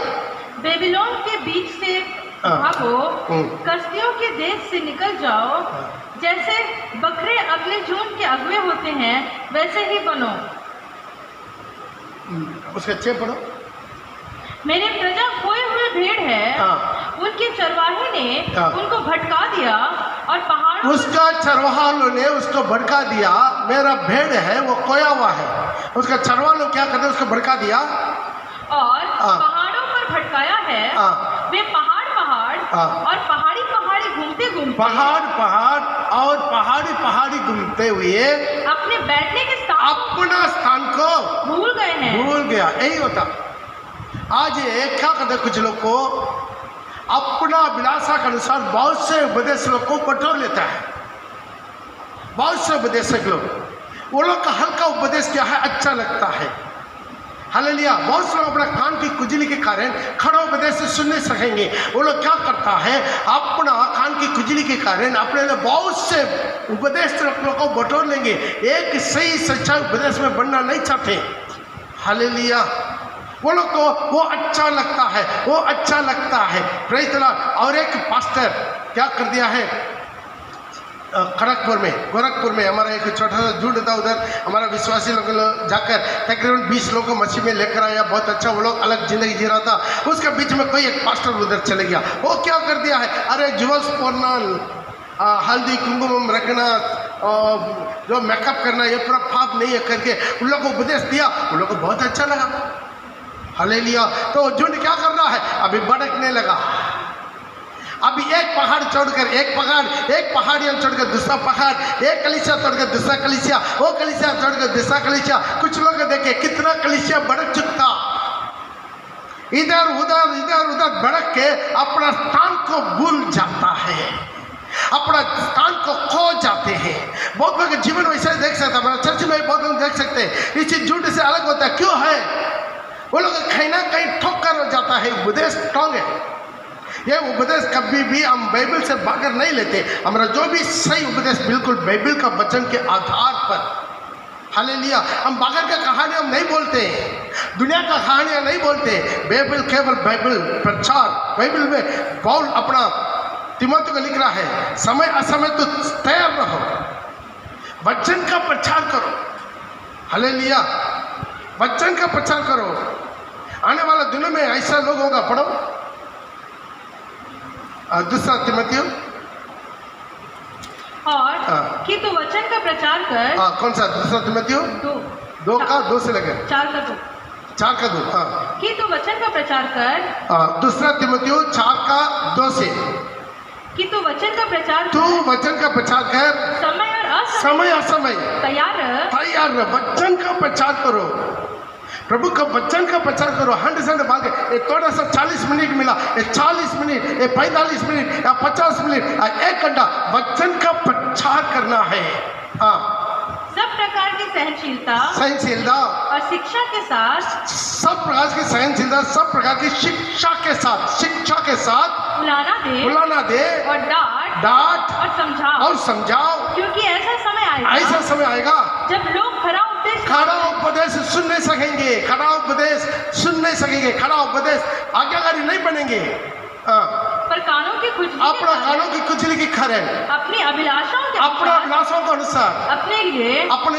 बेबीलोन के बीच से भागो, कसदियों के देश से निकल जाओ। जैसे बकरे अपने झुंड के अगुए होते हैं, वैसे ही बनो।
उसका 6 पढ़ो।
मेरी प्रजा खोए हुए भेड़ है, उनके चरवाहे ने उनको भटका दिया और पहाड़ों,
उसका चरवाहा ने उसको भटका दिया। मेरा भेड़ है वो खोया हुआ है, उसका चरवाहा लोग क्या करते, उसको भटका दिया
और पहाड़ों पर भटकाया है। वे पहाड़ और पहाड़ी घूमते
और पहाड़ी घूमते हुए
अपने बैठने के स्थान,
अपना स्थान को
भूल गए हैं।
भूल गया। यही होता आज ये क्या करते कुछ लोग को, अपना अभिलाषा के अनुसार बहुत से उपदेश लोग को बटोर लेता है। बहुत से उपदेशक लोग, वो लोग का हल्का उपदेश क्या है, अच्छा लगता है, हालेलुया। बहुत लोग अपना कान की खुजली के कारण खड़ा उपदेश से सुन नहीं सकेंगे। वो लोग क्या करता है, अपना कान की खुजली के कारण अपने लिए बहुत से उपदेश लोगों को बटोर लेंगे, एक सही सच्चा उपदेश में बनना नहीं चाहते। हालेलुया। वो लोग को वो अच्छा लगता है, वो अच्छा लगता है। Praise the Lord. और एक पास्टर क्या कर दिया है, गोरखपुर में हमारा एक छोटा सा झुंड था, उधर हमारा विश्वासी लोग जाकर तकरीबन 20 लोगों को मसीह में लेकर आया। बहुत अच्छा, वो लोग अलग जिंदगी जी रहा था। उसके बीच में कोई एक पास्टर उधर चले गया। वो क्या कर दिया है, अरे ज्वेल्स पहनना, हल्दी कुमकुम रखना, जो मेकअप करना, ये पूरा पाप नहीं है करके उन लोगों को उपदेश दिया। उन लोगों को बहुत अच्छा लगा। हालेलुया। तो झुंड क्या कर रहा है, अभी भड़कने लगा। अभी एक पहाड़ छोड़कर एक पहाड़ियां छोड़कर दूसरा पहाड़, एक कलीसिया छोड़कर दूसरा कलीसिया, वो कलीसिया छोड़कर दूसरा कलीसिया। कुछ लोग देखे कितना कलीसिया भड़क चुका, इधर उधर भड़क के अपना स्थान को भूल जाता है, अपना स्थान को खो जाते हैं। बहुत लोग जीवन वैसे देख सकते हैं, हमारे चर्च में बहुत लोग देख सकते हैं। इस झूठ से अलग होता है। क्यों है, वो लोग कहीं ना कहीं ठोकर हो जाता है। उपदेश स्ट्रॉन्ग है, ये उपदेश कभी भी हम बाइबल से बाहर नहीं लेते। हमारा जो भी सही उपदेश बिल्कुल बाइबल का वचन के आधार पर। हालेलुया। हम बाहर का कहानी हम नहीं बोलते, दुनिया का कहानियां नहीं बोलते। बाइबल केवल बाइबल प्रचार। बाइबल में पौल अपना तिमोथी को लिख रहा है, समय असमय तो तैयार रहो, वचन का प्रचार करो। हालेलुया। वचन का प्रचार करो। आने वाला दिनों में ऐसा लोग होगा, पढ़ो दूसरा तिमोथी
और कि तू वचन का प्रचार कर।
कौन सा दूसरा तिमोथी? दो से लेकर 4 का 2।
कि तू वचन का प्रचार कर।
दूसरा तिमोथी 4 का 2 से।
कि तू वचन का प्रचार कर,
तू वचन का प्रचार कर, समय असमय
तैयार
रह। वचन का प्रचार करो, प्रभु का वचन का प्रचार करो। 100 भाग ये थोड़ा सा 40 मिनट मिला, ये 40 मिनट, ये 45 मिनट या 50 मिनट, 1 घंटा वचन का प्रचार करना है। हाँ,
सब प्रकार की
सहनशीलता
और शिक्षा के साथ,
सब प्रकार की सहनशीलता, सब प्रकार की शिक्षा के साथ बुलाना दे
और डांट और समझाओ। क्योंकि ऐसा समय आएगा जब लोग खरा
उपदेश सुन नहीं सकेंगे, खरा उपदेश आज्ञाकारी नहीं बनेंगे।
पर कानों की
खुजली की कारण
अपनी अभिलाषाओं
के अनुसार
अपने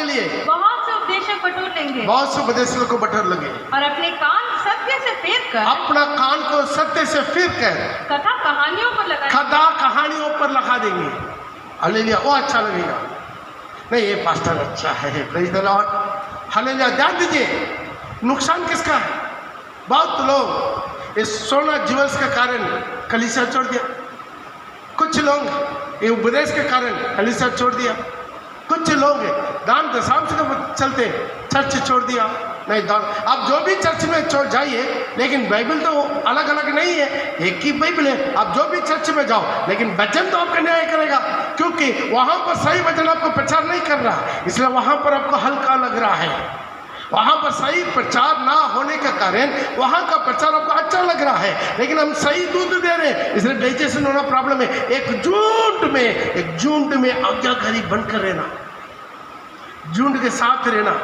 लिए बहुत से उपदेशक बटोर लेंगे,
बहुत से उपदेशकों को बटोर लेंगे।
और अपने कान सत्य से फेर कर,
अपना कान को सत्य से फेर कर
कथा कहानियों पर लगा
देंगे। हालेलुया। वो अच्छा लगेगा, नहीं ये पास्टर अच्छा है, प्रेज़ द लॉर्ड। हालेलुया। ध्यान दीजिए, नुकसान किसका है? बहुत लोग इस सोना ज्वेल्स के कारण कलीसिया छोड़ दिया, कुछ लोग ये उपदेश के कारण कलीसिया छोड़ दिया, कुछ लोग दान दशांश के चलते चर्च छोड़ दिया। नहीं, दान आप जो भी चर्च में छोड़ जाइए, लेकिन बाइबल तो अलग अलग नहीं है, एक ही बाइबल है। आप जो भी चर्च में जाओ, लेकिन वचन तो आपका न्याय करेगा, क्योंकि वहाँ पर सही वचन आपको प्रचार नहीं कर रहा, इसलिए वहाँ पर आपको हल्का लग रहा है। वहाँ पर सही प्रचार ना होने के कारण वहाँ का प्रचार आपको अच्छा लग रहा है, लेकिन हम सही दूध दे रहे हैं, इसलिए डाइजेशन होना प्रॉब्लम है। एक झुंड में आज्ञाकारी बनकर रहना, झुंड के साथ रहना,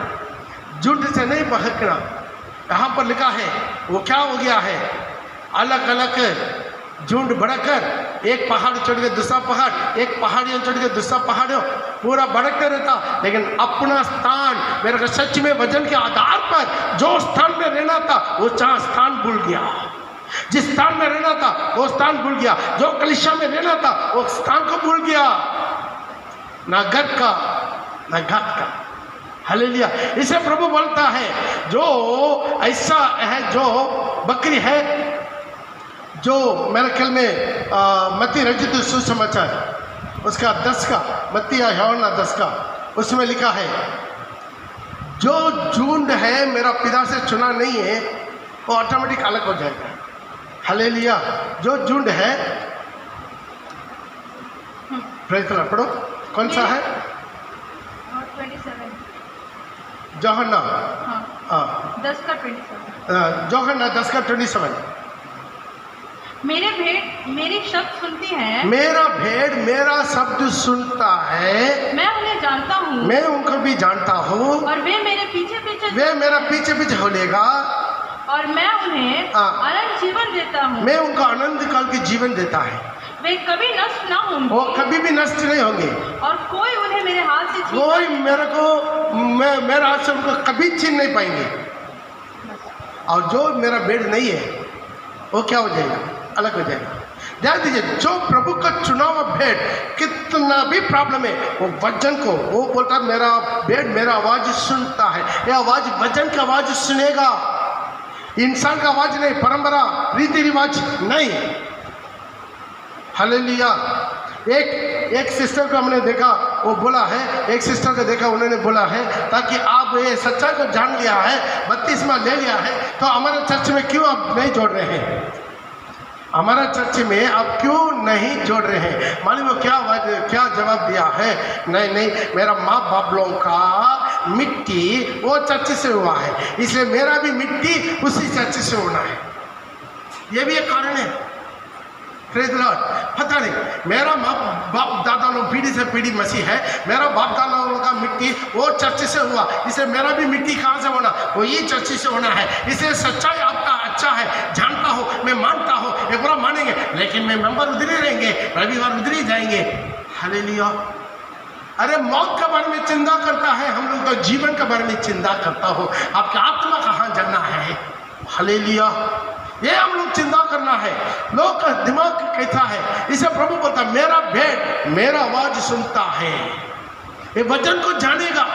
झुंड से नहीं बहकना। यहाँ पर लिखा है वो क्या हो गया है, अलग अलग झुंड बढ़कर एक पहाड़ चढ़ के दूसरा पहाड़, एक पहाड़ियाँ चढ़ के दूसरा पहाड़, पूरा भड़कते रहता। लेकिन अपना स्थान, मेरे को सच में वजन के आधार पर जो स्थान में रहना था वो स्थान भूल गया, जिस स्थान में रहना था वो स्थान भूल गया, जो कलीसिया में रहना था वो स्थान को भूल गया, ना घर का ना घाट का। हालेलुया। इसे प्रभु बोलता है, जो ऐसा है, जो बकरी है, जो मेरे ख्याल में मत्ती रचित सुसमाचार उसका 10 का, मत्ती या यूहन्ना 10 का, उसमें लिखा है, जो झुंड है मेरा पिता से चुना नहीं है वो ऑटोमेटिक अलग हो जाएगा। हालेलुया। जो झुंड है, प्रेज़ द लॉर्ड। पढ़ो, कौन सा है?
27
यूहन्ना हाँ
10:27।
यूहन्ना 10:27।
मेरे भेड़ मेरी शब्द सुनती है,
मेरा भेड़ मेरा शब्द सुनता है,
मैं उन्हें जानता हूँ,
मैं उनको भी जानता हूँ,
और वे मेरे पीछे पीछे
वे मेरा पीछे पीछे होलेगा,
और मैं उन्हें
हाँ।
अनंत जीवन देता हूँ।
मैं उनको अनंत काल की जीवन देता है,
वे कभी नष्ट ना होंगे,
वो कभी भी नष्ट नहीं होंगे,
और कोई उन्हें मेरे हाथ से छीन
कोई मेरा हाथ से उनको कभी छीन नहीं पाएंगे। और जो मेरा भेड़ नहीं है वो क्या हो जाएगा, अलग हो जाएगा। ध्यान दीजिए, जो प्रभु का चुना हुआ भेड़ कितना भी प्रॉब्लम है, वो वचन को वो बोलता है मेरा भेड़ मेरा आवाज सुनता है। ये आवाज वचन की आवाज सुनेगा, इंसान का आवाज नहीं, परंपरा रीति रिवाज नहीं। हालेलुया। एक सिस्टर को हमने देखा, वो बोला है, एक सिस्टर को देखा, उन्होंने बोला है ताकि आप ये सच्चाई को जान लिया है, बपतिस्मा ले लिया है, तो हमारे चर्च में क्यों आप नहीं जोड़ रहे हैं, हमारा चर्च में आप क्यों नहीं जोड़ रहे हैं। मालूम है क्या जवाब दिया है, नहीं मेरा माँ बाप लोगों का मिट्टी वो चर्च से हुआ है, इसलिए मेरा भी मिट्टी उसी चर्च से होना है। ये भी एक कारण है। Praise the Lord. पता नहीं, मेरा बाप दादा लोग पीढ़ी से पीढ़ी मसीह है, मेरा बाप दादा लोगों का मिट्टी वो चर्च से हुआ, इसलिए मेरा भी मिट्टी कहाँ से होना, वो ये चर्च से होना है। इसलिए सच्चाई आपका अच्छा है, जानता हो, मैं मानता हूँ, ये पूरा मानेंगे, लेकिन मैं मेंबर उधर ही रहेंगे, रविवार उधर ही जाएंगे। हालेलुया। अरे मौत के बारे में चिंता करता है, हम लोग तो जीवन के बारे में चिंता करता हो, आपका आत्मा कहाँ जाना है। हालेलुया। ये हम लोग चिंता करना है, लोग का दिमाग कहता है, इसे प्रभु बोलता मेरा भेड़ मेरा आवाज सुनता है। ये वचन को जानेगा,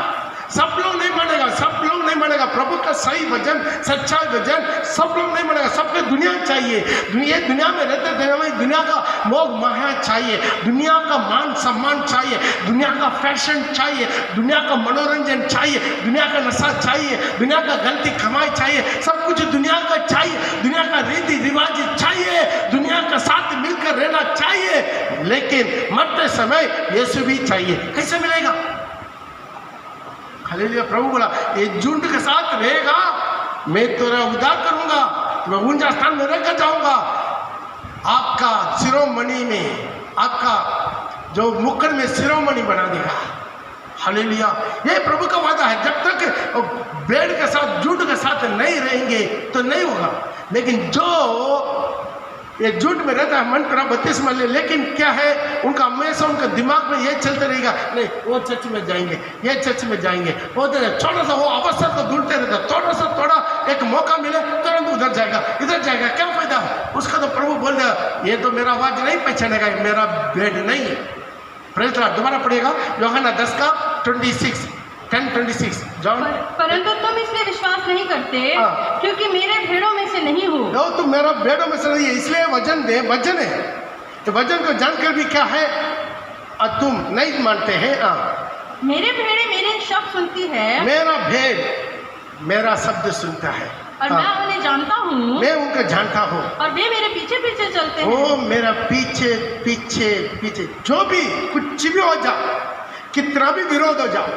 सब लोग नहीं मानेगा, सब लोग नहीं मानेगा प्रभु का सही वचन, सच्चा वचन सब लोग नहीं मानेगा। सबके दुनिया चाहिए, दुनिया में रहते थे, दुनिया का मोह माया चाहिए, दुनिया का मान सम्मान चाहिए, दुनिया का फैशन चाहिए, दुनिया का मनोरंजन चाहिए, दुनिया का नशा चाहिए, दुनिया का गलती कमाई चाहिए, सब कुछ दुनिया का चाहिए, दुनिया का रीति रिवाज चाहिए, दुनिया का साथ मिलकर रहना चाहिए, लेकिन मरते समय यीशु भी चाहिए। कैसे मिलेगा। हालेलुया। प्रभु बोला ये झुंड के साथ रहेगा, मैं तेरा उद्धार करूंगा, मैं ऊंचा स्थान में रखकर जाऊंगा, आपका शिरोमणि में, आपका जो मुकुट में शिरोमणि बना देगा। हालेलुया। ये प्रभु का वादा है। जब तक भेड़ के साथ झुंड के साथ नहीं रहेंगे तो नहीं होगा, लेकिन जो ये झूठ में रहता है, मन करा बपतिस्मा ले, लेकिन क्या है उनका हमेशा उनका दिमाग में ये चलते रहेगा, नहीं वो चर्च में जाएंगे, ये चर्च में जाएंगे, वो थोड़ा सा वो अवसर तो ढूंढते रहता, थोड़ा एक मौका मिले तुरंत उधर जाएगा, इधर जाएगा, क्या फायदा उसका। तो प्रभु बोल रहा ये तो मेरा आवाज नहीं पहचानेगा, मेरा भेड़ नहीं है। Praise the Lord. दोबारा पढ़ेगा यूहन्ना 10:26 10:26।
परंतु तुम इसलिए विश्वास नहीं करते क्योंकि मेरे भेड़ों में से नहीं हो।
तुम मेरा भेड़ों में से नहीं है, इसलिए वचन है, तो वचन को जानकर भी क्या है तुम नहीं मानते हैं।
मेरे भेड़े मेरे शब्द सुनती है,
मेरा भेड़ मेरा शब्द सुनता है,
और मैं उन्हें जानता हूँ,
मैं उनको जानता हूँ, और
वे मेरे पीछे पीछे चलते हैं।
वो मेरा पीछे पीछे पीछे, जो भी कुछ भी हो जाओ, कितना भी विरोध हो जाओ,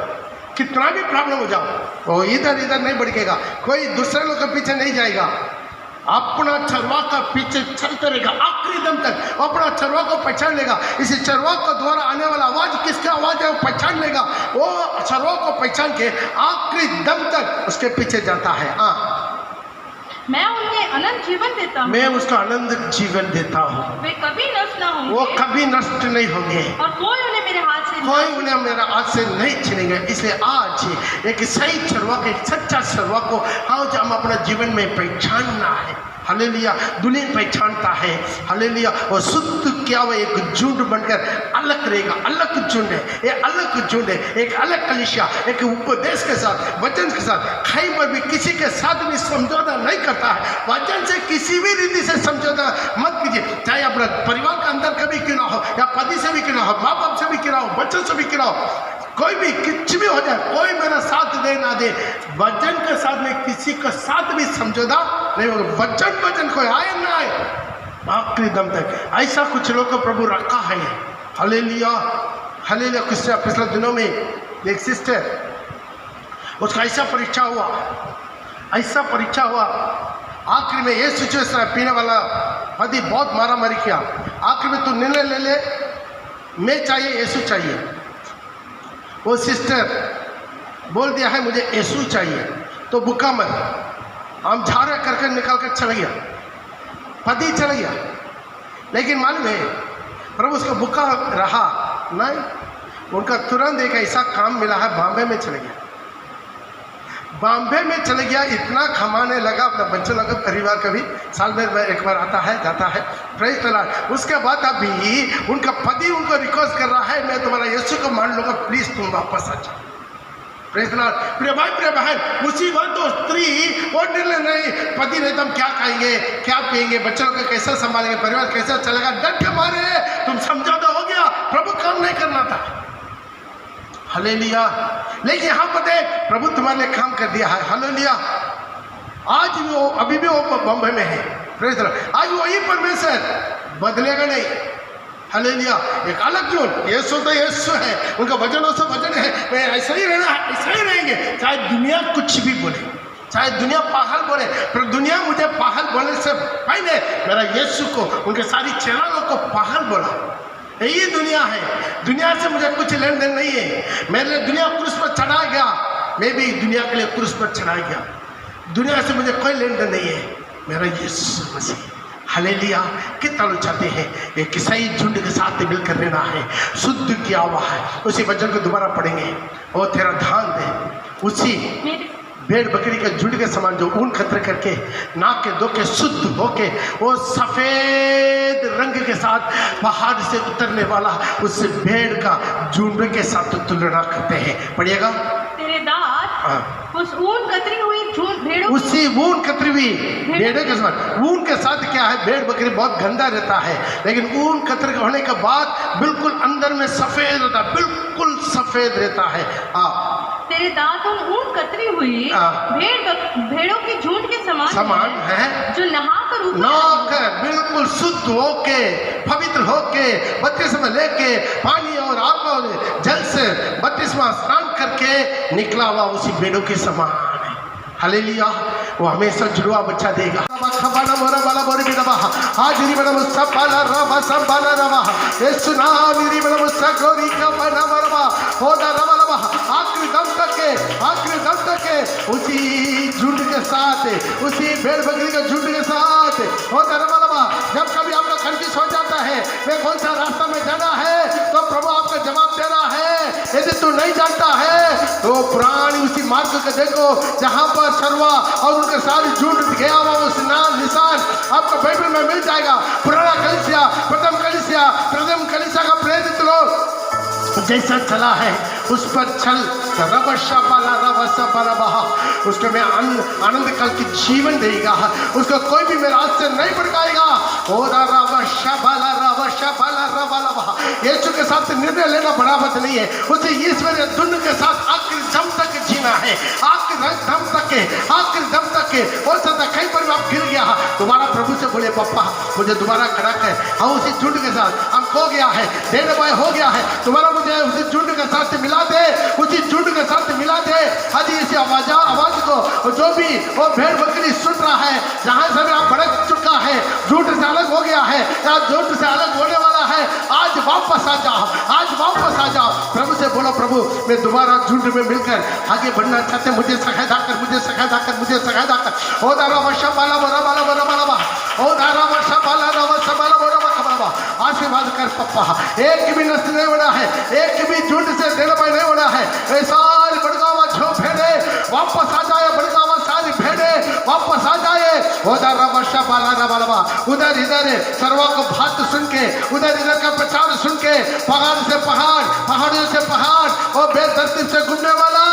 कितना भी प्रॉब्लम हो जाओ, वो इधर नहीं भड़केगा, कोई दूसरे लोग के पीछे नहीं जाएगा, अपना चरवा का पीछे चलते रहेगा आखिरी दम तक, अपना चरवा को पहचान लेगा। इसी चरवा के द्वारा आने वाला आवाज किसका आवाज है वो पहचान लेगा, वो चरवा को पहचान के आखिरी दम तक उसके पीछे जाता है।
मैं उन्हें अनंत जीवन देता हूँ, मैं
उसका अनंत जीवन देता हूँ,
वे कभी नष्ट ना होंगे,
वो कभी नष्ट नहीं होंगे,
और कोई उन्हें मेरे
हाथ से नहीं छीनेंगे। इसलिए आज एक सही चरवा के, सच्चा चरवा को आज हम अपना जीवन में पहचानना है। हालेलुया। दुल्हन पहचानता है, हालेलुया, और शुद्ध क्या वो एक झुंड बनकर अलग रहेगा, अलग झुंड है, ये अलग झुंड है, एक अलग कलीसिया, एक उपदेश के साथ, वचन के साथ, कहीं पर भी किसी के साथ भी समझौता नहीं करता है। वचन से किसी भी रीति से समझौता मत कीजिए, चाहे अपना परिवार के अंदर कभी क्यों ना हो, या पति से भी क्यों ना हो, माँ बाप से भी क्यों ना हो, बच्चों से भी क्यों ना हो, कोई भी कुछ भी हो जाए, कोई मेरा साथ दे ना दे, वचन के साथ में किसी का साथ भी समझौता नहीं होगा। वचन कोई आए ना आए आखिरी दम तक, ऐसा कुछ लोग को प्रभु रखा है। हालेलुया। हालेलुया। पिछले दिनों में एक सिस्टर, उसका ऐसा परीक्षा हुआ, ऐसा परीक्षा हुआ, आखिर में ये सिचुएशन है, पीने वाला पति बहुत मारा मारी किया, आखिर में तू निर्णय ले ले, मैं चाहिए यीशु चाहिए। वो सिस्टर बोल दिया है मुझे यीशु चाहिए, तो भूखा मर, हम झाड़े करके निकाल कर चला गया, पति चला गया। लेकिन मालूम है प्रभु उसको भूखा रहा नहीं, उनका तुरंत एक ऐसा काम मिला है, बॉम्बे में चले गया, बॉम्बे में चले गया, इतना कमाने लगा, अपना बच्चों लगा, परिवार का भी साल में एक बार आता है जाता है, प्रेज द लॉर्ड। उसके बाद अभी उनका पति उनको रिक्वेस्ट कर रहा है, मैं तुम्हारा यीशु को मान लूँगा, प्लीज तुम वापस आ जाओ। Praise the Lord. प्रिय भाई प्रिय बहन, उसी वक्त तो स्त्री वो निर्णय नहीं, पति नहीं तो हम क्या खाएंगे क्या पिएंगे, बच्चों को कैसे संभालेंगे, परिवार कैसे चलेगा, डर के मारे तुम समझौता हो गया, प्रभु काम नहीं करना था। हालेलुया। लेकिन यहाँ पर देख प्रभु तुम्हारे लिए काम कर दिया है, हालेलुया। आज भी वो, अभी भी वो बॉम्बे में है, प्रेज द लॉर्ड। आज वही परमेश्वर बदलेगा नहीं, हालेलुया। एक अलग जोन, यीशु तो यीशु है, उनका वचनों से वचन है, मैं ऐसा ही रहना है, ऐसा ही रहेंगे, चाहे दुनिया कुछ भी बोले, चाहे दुनिया पागल बोले, पर दुनिया मुझे पागल बोलने से पहले मेरा यीशु को, उनके सारी चेलों को पागल बोला। यही दुनिया है, दुनिया से मुझे कुछ लेन देन नहीं है, मेरे लिए दुनिया क्रूस पर चढ़ा गया, मैं भी दुनिया के लिए क्रूस पर चढ़ा गया, दुनिया से मुझे कोई लेन देन नहीं है, मेरा यीशु मसीह। हालेलुया। कितना लोग चाहते हैं एक ईसाई झुंड के साथ मिलकर रहना है, शुद्ध किया हुआ है, उसी वचन को दोबारा पढ़ेंगे, और तेरा ध्यान दे, उसी भेड़ बकरी के झुंड के समान जो ऊन खतर करके नाक के धो के शुद्ध होके वो सफेद रंग के साथ पहाड़ से उतरने वाला उस भेड़ का झुंड के साथ तुलना करते हैं। पढ़िएगा,
तेरे दांत उस ऊन कतरी हुई भेड़ों,
उसी ऊन कतरी हुई भेड़ों के समान। ऊन के साथ क्या है, भेड़ बकरी बहुत गंदा रहता है, लेकिन ऊन कतर होने के बाद बिल्कुल अंदर में सफेद रहता है, बिल्कुल सफेद रहता है।
तेरे दांत उन ऊन कतरी हुई भेड़ों के झुंड के समान
है,
जो नहाकर
बिल्कुल शुद्ध होके पवित्र होके बपतिस्मा लेके पानी और आत्मा और जल से बपतिस्मा स्नान करके निकला हुआ उसी भेड़ों के समान है। हालेलुया। वो हमेशा जुड़वा बच्चा देगा। आखिरी दम तक उसी झुंड के साथ, उसी भेड़ बकरी के झुंड के साथ होता रवा। जब कभी आपका कंफ्यूज हो जाता है मैं कौन सा रास्ता में जाना है, तो प्रभु आपका जवाब दे रहा है, यदि तू नहीं जानता है तो प्राणी उसी मार्ग को देखो जहाँ पर शर्वा और उनके सारे झुंड गया हुआ उस निशान आपको बाइबल में मिल जाएगा। पुराना कलीसिया, प्रथम कलीसिया का प्रेरित लोग जैसा चला है उस पर चल, उसको मैं आनंद काल की जीवन देगा, उसको कोई भी मेरे हाथ से नहीं भड़काएगा। यीशु के साथ निर्णय लेना बड़ा बात नहीं है, उसे ईश्वरीय धुन के साथ आखिरी दम तक जीना है, आखिरी दम तक के। हो सकता कहीं पर आप गिर गया, दोबारा प्रभु से बोले पापा मुझे दोबारा खड़ा कर, हम उसी झुंड के साथ हम खो गया है, देर बाय हो गया है, तुम्हारा मुझे उसी झुंड के साथ मिला दे, उसी झुंड के साथ मिला दे। आज इसी आवाज को जो भी वो भेड़ बकरी सुन रहा है, जहाँ से आप भड़क चुका है, झूठ से अलग हो गया है या झूठ से अलग होने वाला है, आज वापस आ जाओ, आज वापस आ जाओ। प्रभु से बोलो प्रभु मैं दोबारा झुंड में मिलकर आगे बढ़ना चाहते, मुझे सहायता कर, मुझे सहायता कर, मुझे सहायता कर। ओ दारा वर्षा बाला बोरा बाला बोरा बाला, ओ दारा वर्षा बाला रवसा बाला बोरा बाला, आशीर्वाद कर पप्पा। एक भी नष्ट नहीं होना है, एक भी झुंड से देर बाय नहीं होना है। सारी बड़गावा छो भेड़े वापस आ जाए, बड़गावा सारी भेड़े वापस आ जाए। उधर वर्षा बाला रबा, उधर इधर सर्वा को बात सुन के, उधर इधर का प्रचार सुन के, पहाड़ से पहाड़, पहाड़ियों से पहाड़ और बेदर्दी से घूमने वाला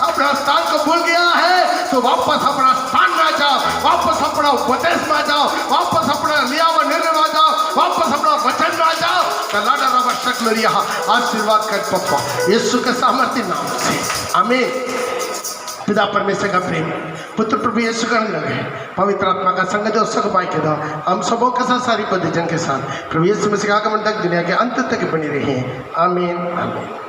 अपना स्थान को भूल गया है, तो वापस अपना स्थान में आ जाओ, वापस अपना उपदेश में आ जाओ, वापस अपना लिया हुआ निर्णय में आ जाओ, वापस अपना वचन में आ जाओ। आशीर्वाद कर पप्पा यीशु के सामर्थ्य नाम से, आमीन। पिता परमेश्वर का प्रेम, पुत्र प्रभु यीशु का अनुग्रह, पवित्र आत्मा का संग जो सगबाई के दो हम सबों के साथ सारी पद जन के साथ प्रभु यीशु मसीह का आगमन तक दुनिया के अंत तक बनी रही है, आमीन आमीन।